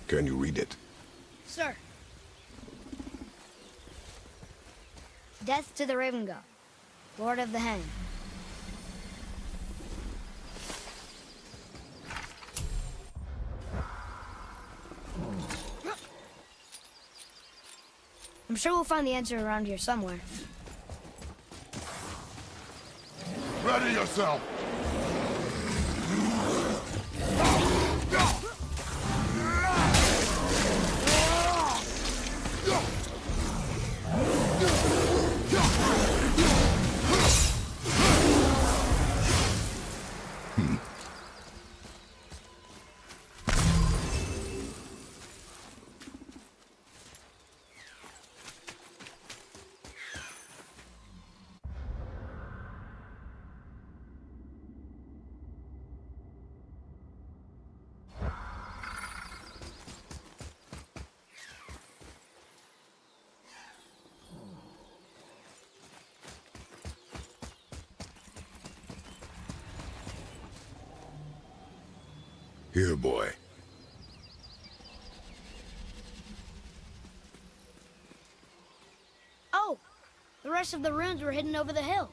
Can you read it? Sir. Death to the Raven God, Lord of the Hang. I'm sure we'll find the answer around here somewhere. Ready yourself! Here, boy. Oh! The rest of the runes were hidden over the hill.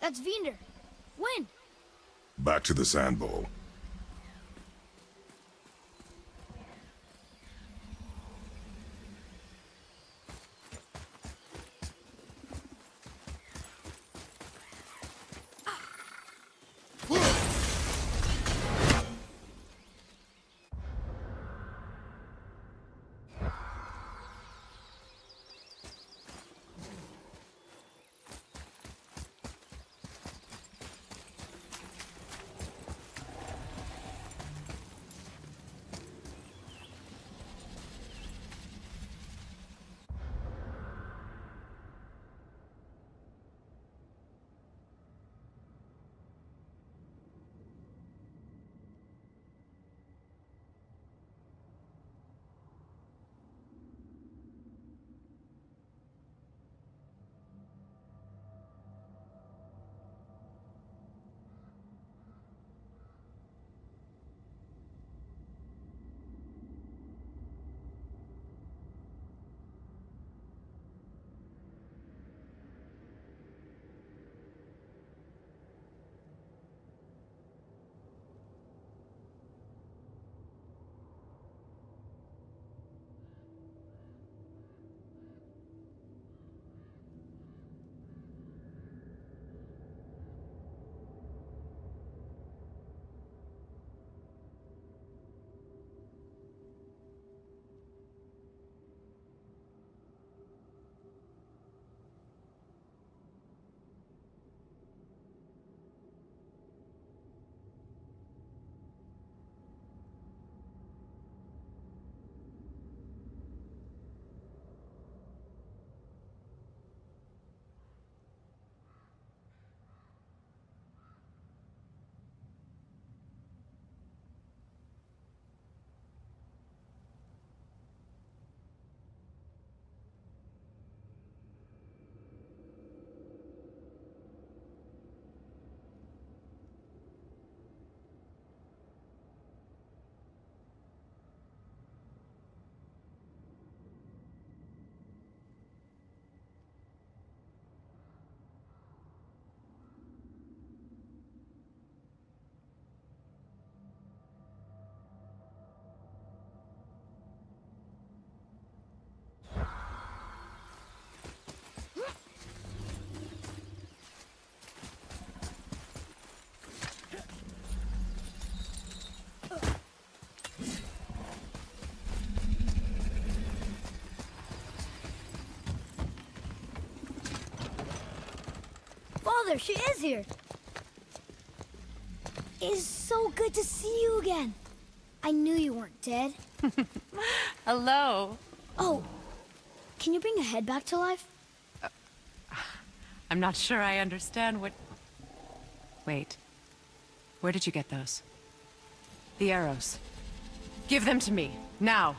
That's Vinder. When? Back to the sand bowl. Father, she is here. It is so good to see you again. I knew you weren't dead. Hello. Oh, can you bring a head back to life? I'm not sure I understand what... Wait. Where did you get those? The arrows. Give them to me, now.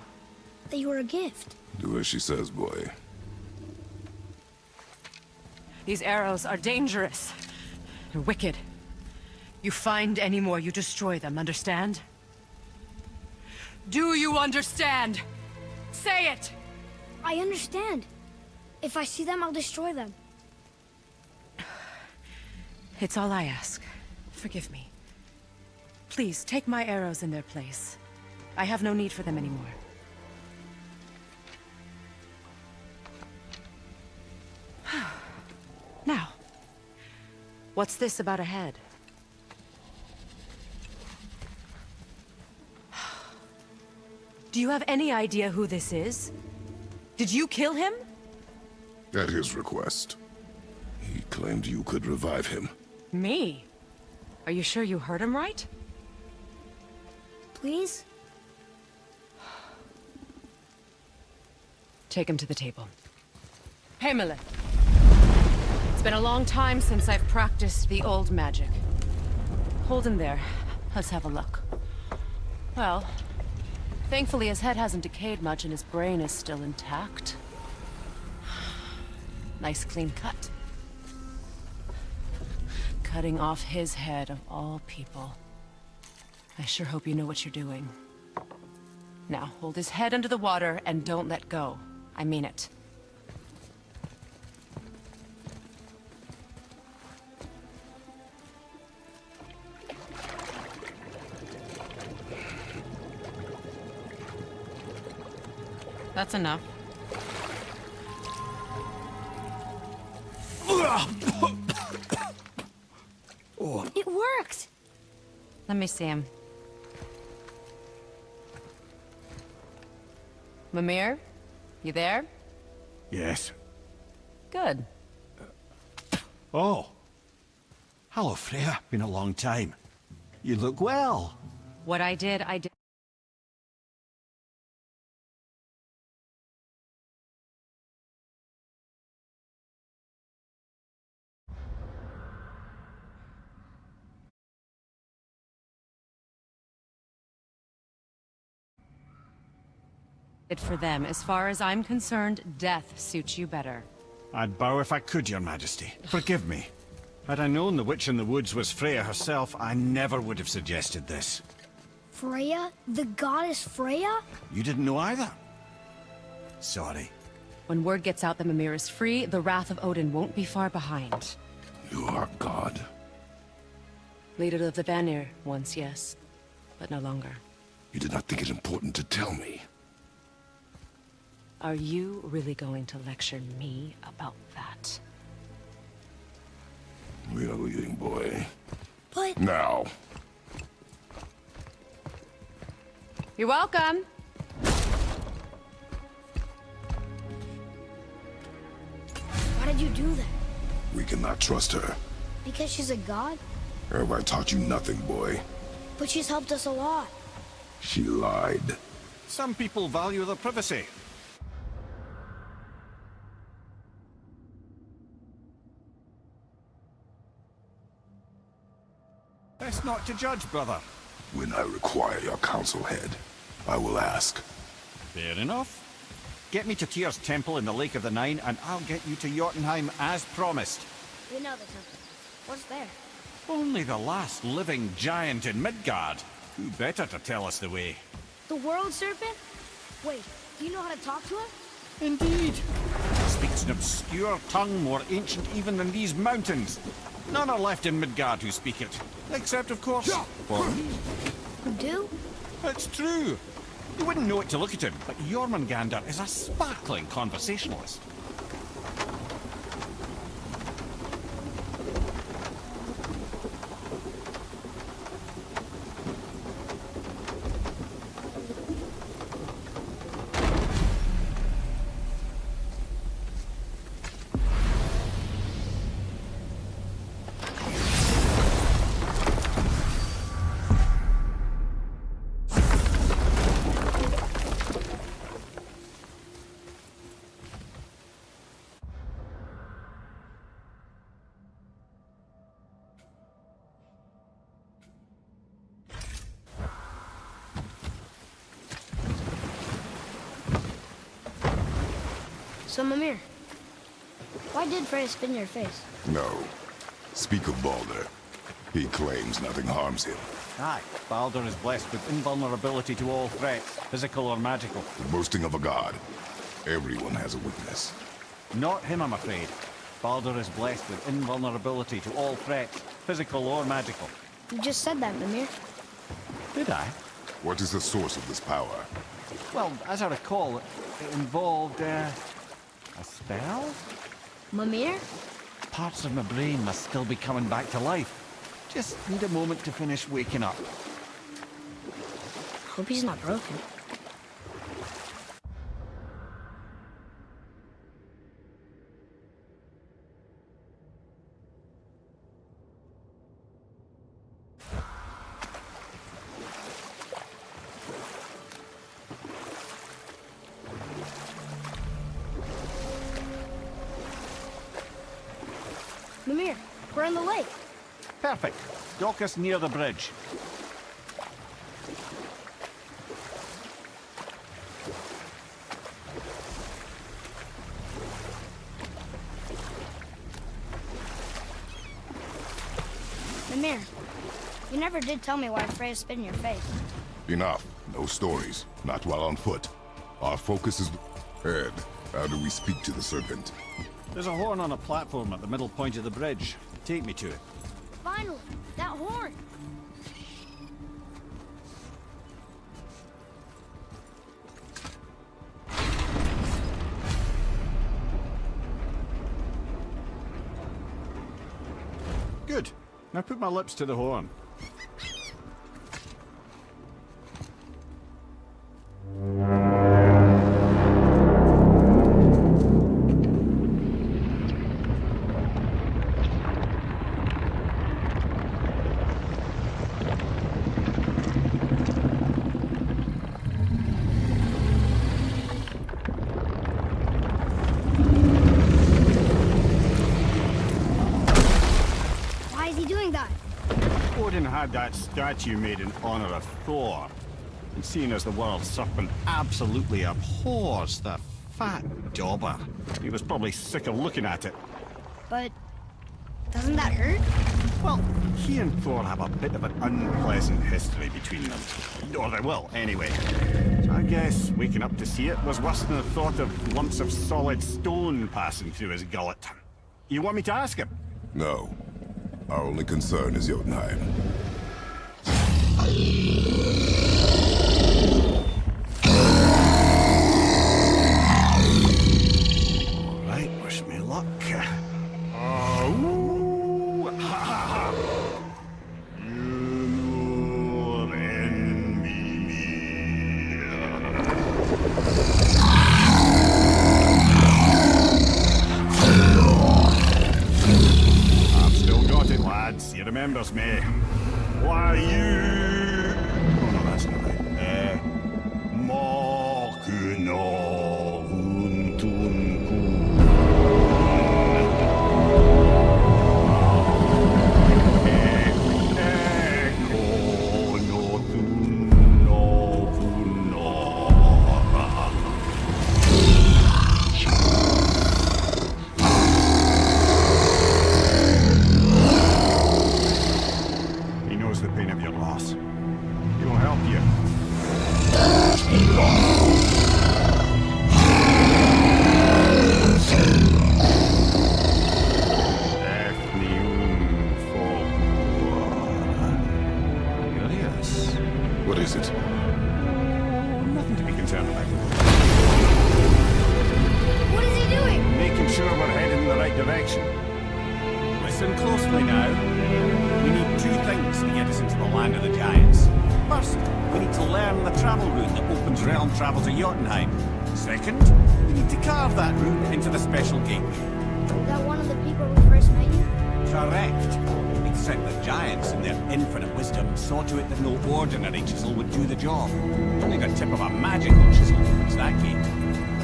They were a gift. Do as she says, boy. These arrows are dangerous. They're wicked. You find any more, you destroy them, understand? Do you understand? Say it! I understand. If I see them, I'll destroy them. It's all I ask. Forgive me. Please, take my arrows in their place. I have no need for them anymore. Now, what's this about a head? Do you have any idea who this is? Did you kill him? At his request. He claimed you could revive him. Me? Are you sure you heard him right? Please? Take him to the table. Hamlet. It's been a long time since I've practiced the old magic. Hold him there. Let's have a look. Well, thankfully his head hasn't decayed much and his brain is still intact. Nice clean cut. Cutting off his head of all people. I sure hope you know what you're doing. Now, hold his head under the water and don't let go. I mean it. That's enough. It worked! Let me see him. Mimir? You there? Yes. Good. Oh. Hello, Freya. Been a long time. You look well. What I did, I did. For them. As far as I'm concerned, death suits you better. I'd bow if I could, Your Majesty. Forgive me. Had I known the witch in the woods was Freya herself, I never would have suggested this. Freya? The goddess Freya? You didn't know either? Sorry. When word gets out that Mimir is free, the wrath of Odin won't be far behind. You are God. Leader of the Vanir, once yes, but no longer. You did not think it important to tell me. Are you really going to lecture me about that? We are leaving, boy. But... Now. You're welcome. Why did you do that? We cannot trust her. Because she's a god? Have I taught you nothing, boy? But she's helped us a lot. She lied. Some people value their privacy. Best not to judge, brother. When I require your counsel, head, I will ask. Fair enough. Get me to Tyr's temple in the Lake of the Nine, and I'll get you to Jotunheim as promised. We know the temple. What's there? Only the last living giant in Midgard. Who better to tell us the way? The world serpent? Wait, do you know how to talk to him? Indeed. Speaks an obscure tongue more ancient even than these mountains. None are left in Midgard who speak it. Except, of course, for me. Who do? It's true. You wouldn't know it to look at him, but Jormungandr is a sparkling conversationalist. So, Mimir, Why did Freya spin your face? No. Speak of Baldur. He claims nothing harms him. Aye, Baldur is blessed with invulnerability to all threats, physical or magical. The boasting of a god. Everyone has a weakness. Not him, I'm afraid. Baldur is blessed with invulnerability to all threats, physical or magical. You just said that, Mimir. Did I? What is the source of this power? Well, as I recall, it involved, a spell? Mimir? Parts of my brain must still be coming back to life. Just need a moment to finish waking up. Hope he's not broken. Mimir, we're on the lake. Perfect. Dock us near the bridge. Mimir, you never did tell me why Freya spit in your face. Enough. No stories. Not while on foot. Our focus is... Ed, how do we speak to the serpent? There's a horn on a platform at the middle point of the bridge. Take me to it. Finally, that horn. Good. Now put my lips to the horn. Why is he doing that? Odin had that statue made in honor of Thor. And seeing as the world serpent absolutely abhors the fat dauber, he was probably sick of looking at it. But doesn't that hurt? Well, he and Thor have a bit of an unpleasant history between them. Or they will, anyway. So I guess waking up to see it was worse than the thought of lumps of solid stone passing through his gullet. You want me to ask him? No. Our only concern is Jotunheim. Alright, wish me luck. I've still got it, lads. He remembers me. Why you... Oh no, that's not right. Mokuno Huntunku. Eko no Tunno Punora. He knows the pain of your loss. He will help you. What is it? Nothing to be concerned about. What is he doing? Making sure we're heading in the right direction. Listen closely now. We need two things to get us into the land of the giants. First, we need to learn the travel route that opens realm travel to Jotunheim. Second, we need to carve that route into the special gateway. Is that one of the people we first met you? Correct. Except the giants, in their infinite wisdom, saw to it that no ordinary chisel would do the job. Only the tip of a magical chisel opens that gate.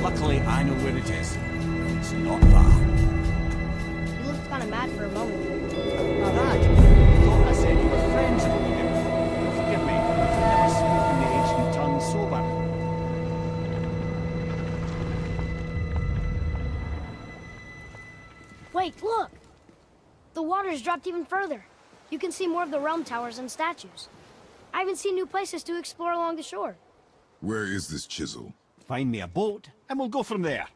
Luckily, I know where it is. It's not far. You looked kind of mad for a moment. Now that, I thought I said you were friends of Odin. Forgive me, I've never spoken the ancient tongue sober. Wait, look! The water's dropped even further. You can see more of the realm towers and statues. I even see new places to explore along the shore. Where is this chisel? Find me a boat, and we'll go from there.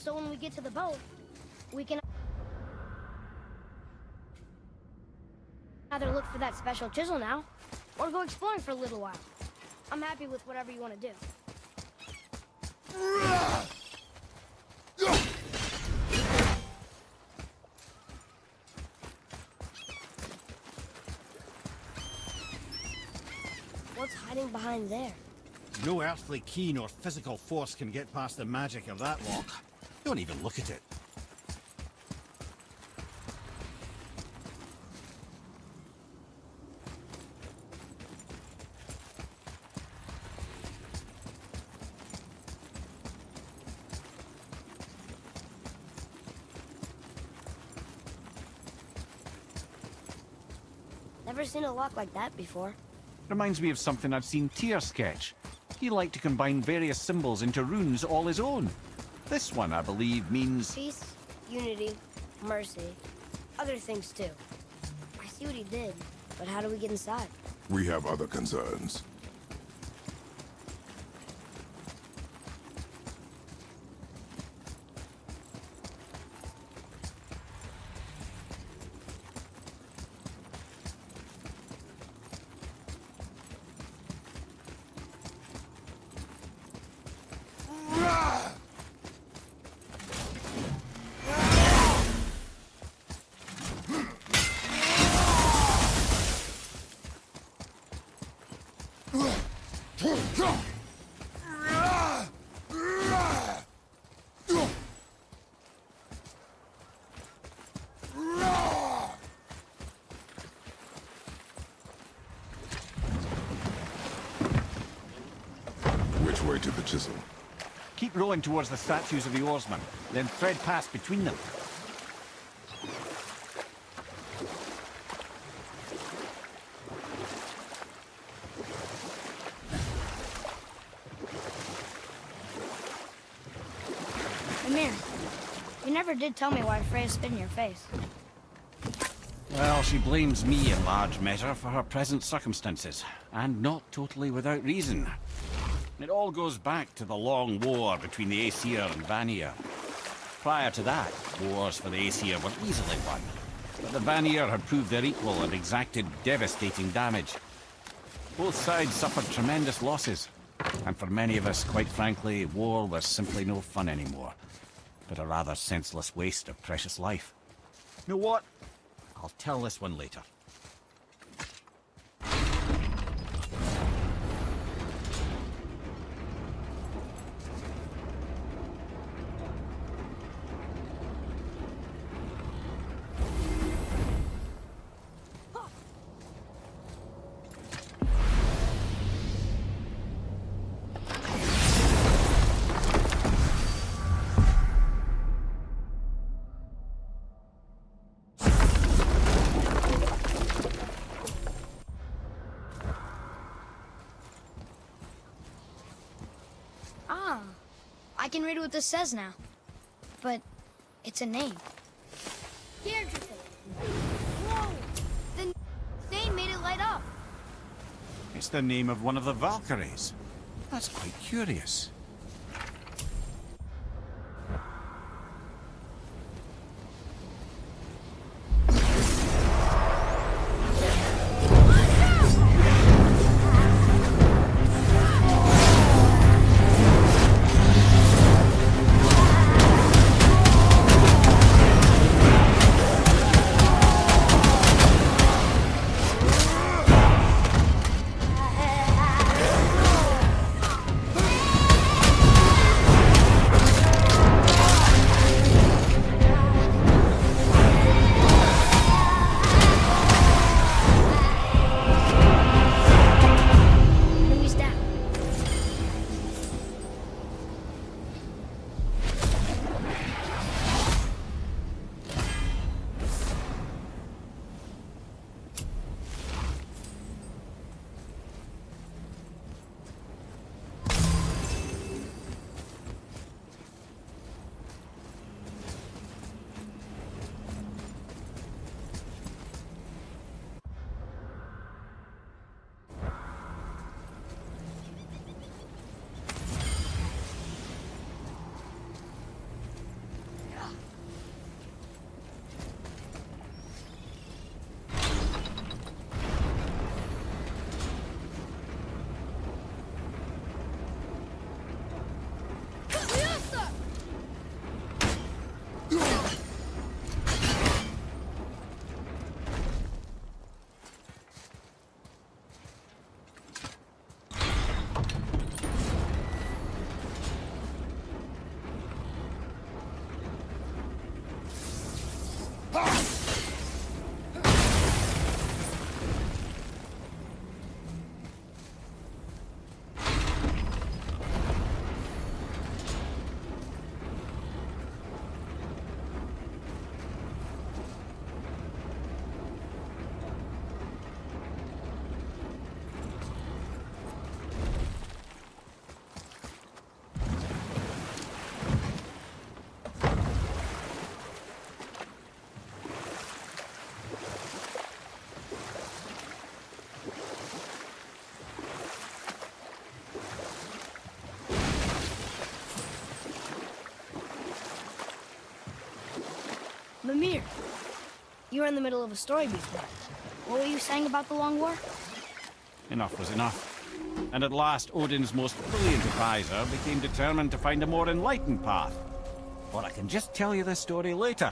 So when we get to the boat, we can either look for that special chisel now, or go exploring for a little while. I'm happy with whatever you want to do. What's hiding behind there? No earthly key nor physical force can get past the magic of that lock. Don't even look at it. Never seen a lock like that before. Reminds me of something I've seen Tyr sketch. He liked to combine various symbols into runes all his own. This one, I believe, means... Peace, unity, mercy, other things too. I see what he did, but how do we get inside? We have other concerns. Which way to the chisel? Keep rowing towards the statues of the oarsmen, then thread past between them. Amir, you never did tell me why Freya spit in your face. Well, she blames me in large measure for her present circumstances, and not totally without reason. It all goes back to the long war between the Aesir and Vanir. Prior to that, wars for the Aesir were easily won, but the Vanir had proved their equal and exacted devastating damage. Both sides suffered tremendous losses, and for many of us, quite frankly, war was simply no fun anymore, but a rather senseless waste of precious life. You know what? I'll tell this one later. Ah, I can read what this says now. But it's a name. Deirdre. Whoa! The name made it light up. It's the name of one of the Valkyries. That's quite curious. Mimir, you were in the middle of a story before. What were you saying about the Long War? Enough was enough. And at last, Odin's most brilliant advisor became determined to find a more enlightened path. Or I can just tell you this story later.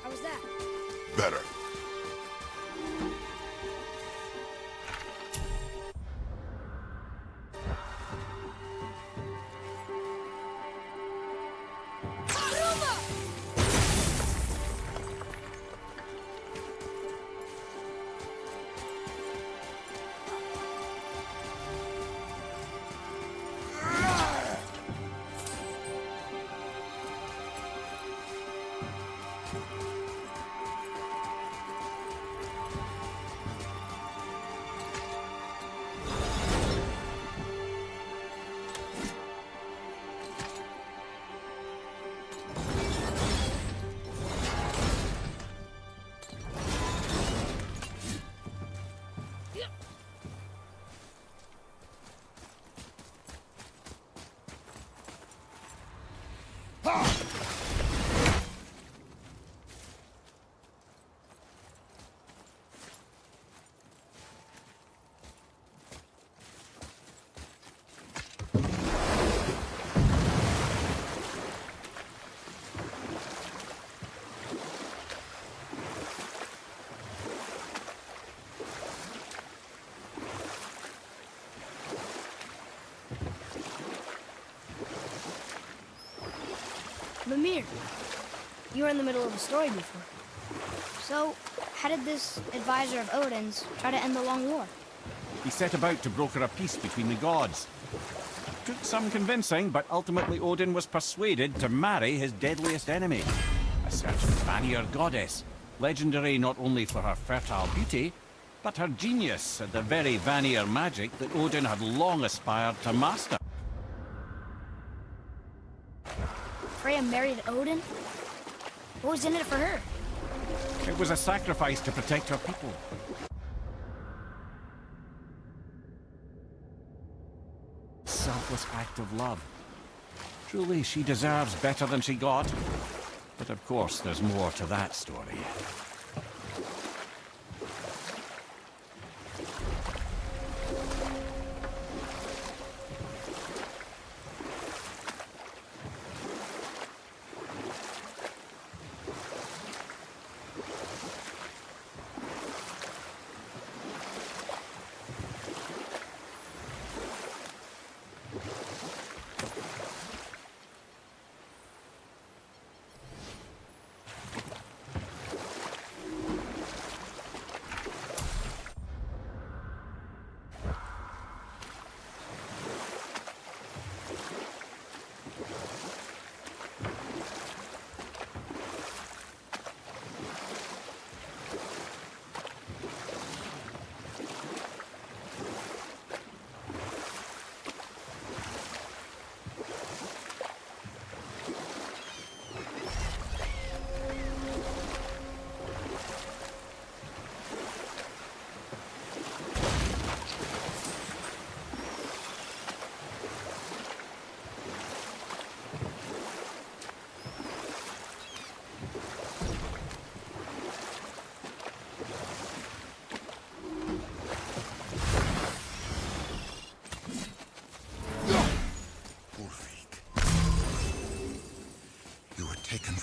How was that? Better. Mimir, you were in the middle of a story before. So, how did this advisor of Odin's try to end the Long War? He set about to broker a peace between the gods. Took some convincing, but ultimately Odin was persuaded to marry his deadliest enemy, a certain Vanir goddess, legendary not only for her fertile beauty, but her genius at the very Vanir magic that Odin had long aspired to master. Freya married Odin? What was in it for her? It was a sacrifice to protect her people. Selfless act of love. Truly, she deserves better than she got. But of course, there's more to that story.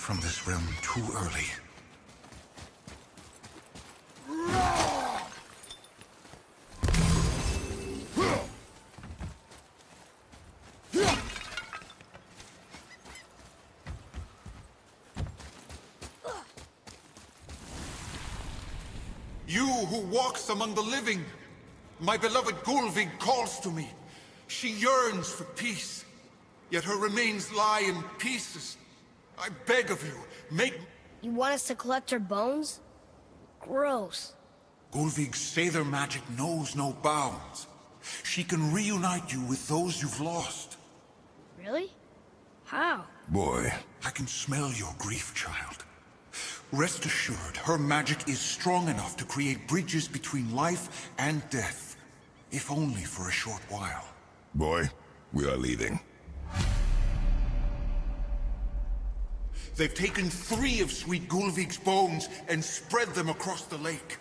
from this realm too early. You who walks among the living, my beloved Gulvig calls to me. She yearns for peace, yet her remains lie in pieces. I beg of you, make... You want us to collect her bones? Gross. Gulvig's Sather magic knows no bounds. She can reunite you with those you've lost. Really? How? Boy, I can smell your grief, child. Rest assured, her magic is strong enough to create bridges between life and death, if only for a short while. boy, we are leaving. They've taken 3 of Sweet Gulvig's bones and spread them across the lake.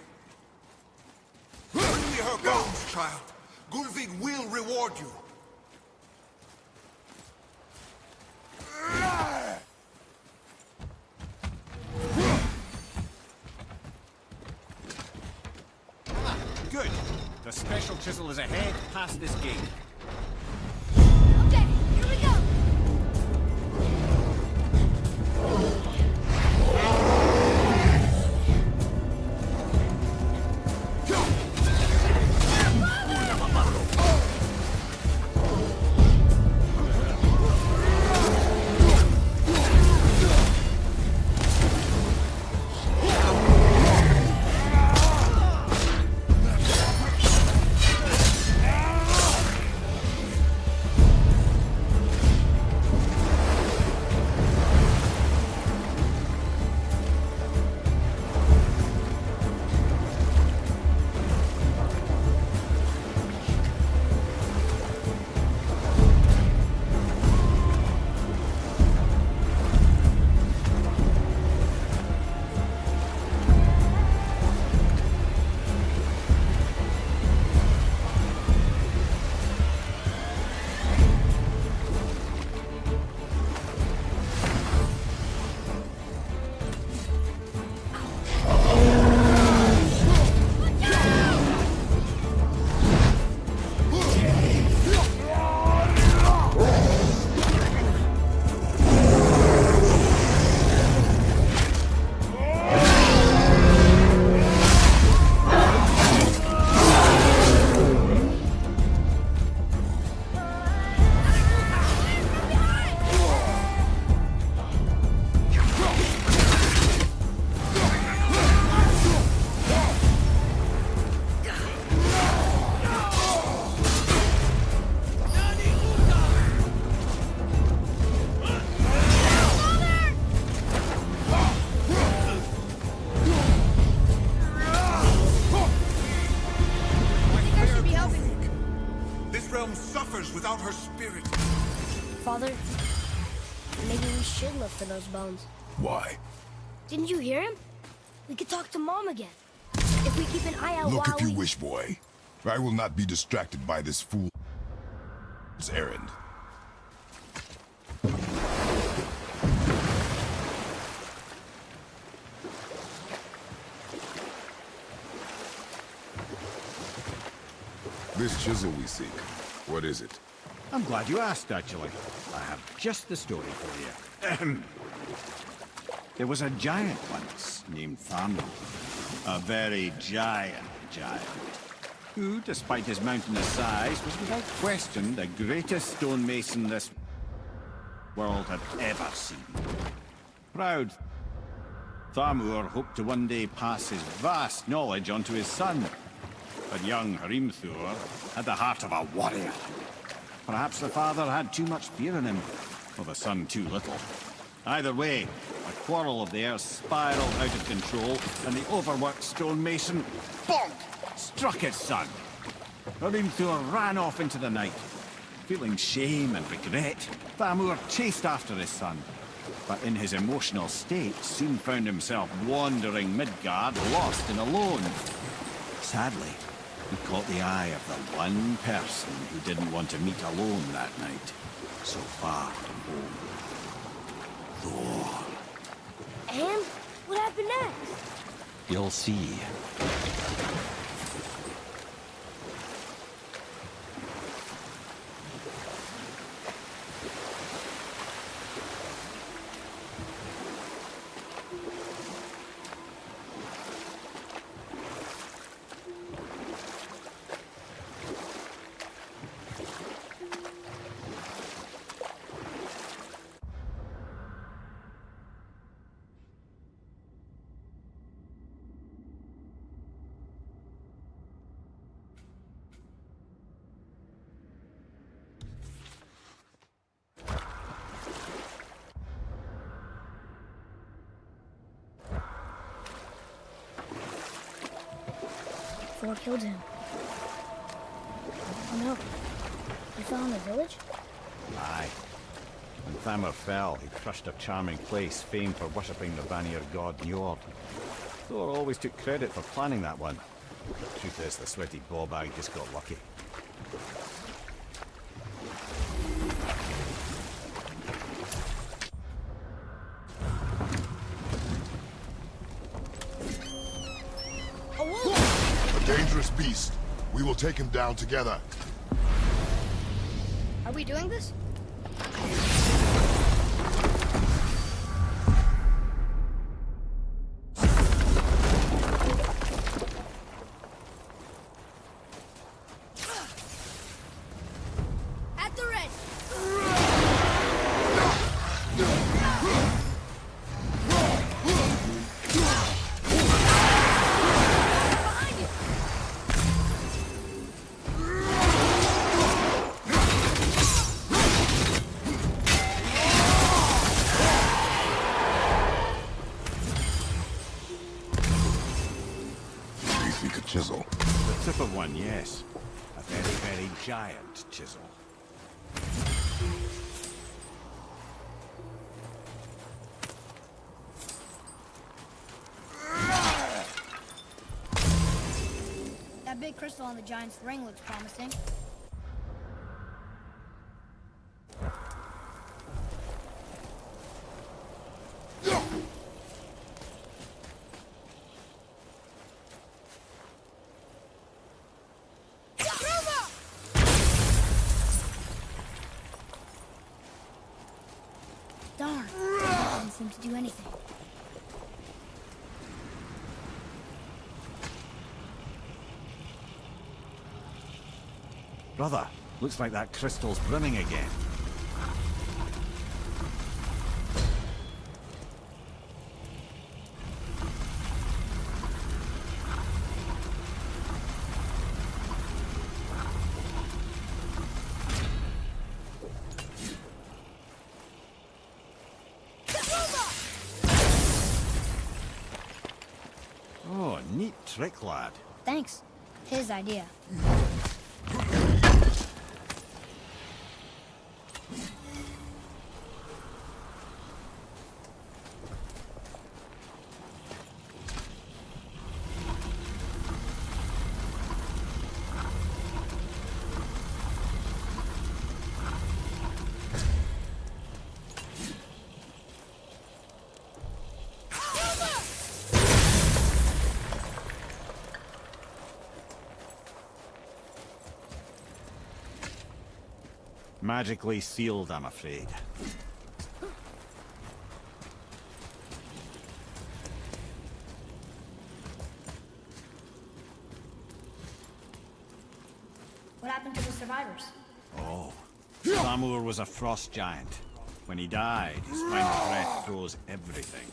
Bring me her bones, child. Gulvig will reward you. Good. The special chisel is ahead, past this gate. Okay, here we go! Without her spirit. Father, maybe we should look for those bones. Why? Didn't you hear him? We could talk to Mom again. If we keep an eye out Look while if you we... wish, boy. I will not be distracted by this fool's errand. This chisel we seek, what is it? I'm glad you asked, actually. I have just the story for you. Ahem. There was a giant once named Thamur. A very giant, who, despite his mountainous size, was without question the greatest stonemason this world had ever seen. Proud, Thamur hoped to one day pass his vast knowledge on to his son. But young Hrimthur had the heart of a warrior. Perhaps the father had too much fear in him, or the son too little. Either way, a quarrel of theirs spiraled out of control, and the overworked stonemason, bonk, struck his son. Hrimthur ran off into the night. Feeling shame and regret, Thamur chased after his son, but in his emotional state soon found himself wandering Midgard, lost and alone. Sadly, he caught the eye of the one person who didn't want to meet alone that night, so far from home. Thor. And what happened next? You'll see. Thor killed him. Oh no. He fell in the village? Aye. When Thamur fell, he crushed a charming place famed for worshipping the Vanir god Njord. Thor always took credit for planning that one. Truth is, the sweaty ballbag just got lucky. A dangerous beast. We will take him down together. Are we doing this? At the ready. Behind you. You think a chisel? The tip of one, yes. A very, very giant chisel. That big crystal on the giant's ring looks promising. Darn. Doesn't seem to do anything. Brother, looks like that crystal's brimming again. Oh, neat trick, lad. Thanks. His idea. Magically sealed, I'm afraid. What happened to the survivors? Oh. Thamur was a frost giant. When he died, his final breath froze everything.